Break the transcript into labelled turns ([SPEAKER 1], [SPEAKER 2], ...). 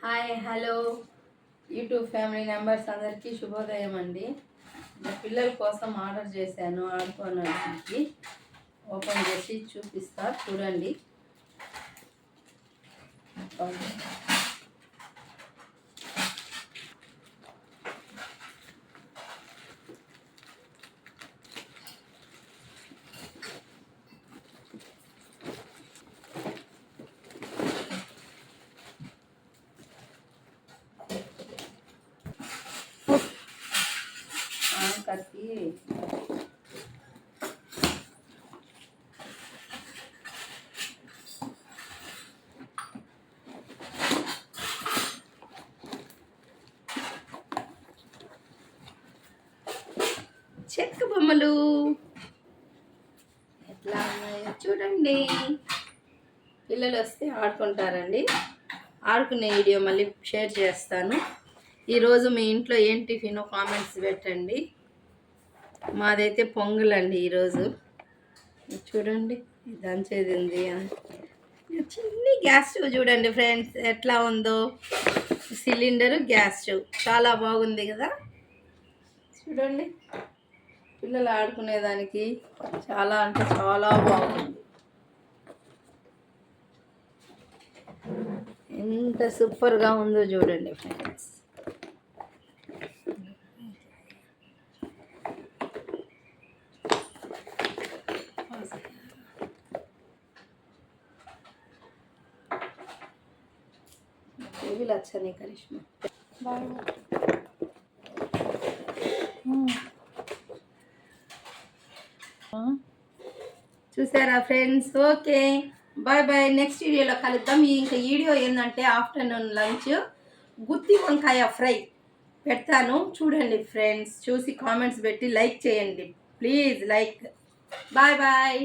[SPEAKER 1] Hi hello YouTube family members అందరికీ శుభోదయం అండి. పిల్లల కోసం ఆర్డర్ చేశాను ఆడుకోవడానికి. ఓపెన్ చేసి చూపిస్తా చూడండి. కత్తి చెక్క బొమ్మలు ఎట్లా ఉన్నాయో చూడండి. పిల్లలు వస్తే ఆడుకుంటారండి. ఆడుకునే వీడియో మళ్ళీ షేర్ చేస్తాను. ఈరోజు మీ ఇంట్లో ఏం టిఫిన్ కామెంట్స్ పెట్టండి. మాదైతే పొంగలండి ఈరోజు. చూడండి దంచేది ఉంది. చిన్ని గ్యాస్ స్టవ్ చూడండి ఫ్రెండ్స్ ఎట్లా ఉందో. సిలిండరు గ్యాస్ స్టవ్ చాలా బాగుంది కదా. చూడండి పిల్లలు ఆడుకునేదానికి చాలా అంటే చాలా బాగుంది. ఎంత సూపర్గా ఉందో చూడండి ఫ్రెండ్స్. भी अच्छा नहीं करिश्मा చూసారా friends. Okay bye bye. Next వీడియోలో కలుద్దాం. ఇంకా వీడియో ఏంటంటే ఆఫ్టర్నూన్ లంచ్ గుత్తి వంకాయ ఫ్రై పెడతాను చూడండి ఫ్రెండ్స్. చూసి కామెంట్స్ పెట్టి లైక్ చేయండి ప్లీజ్. లైక్. Bye bye.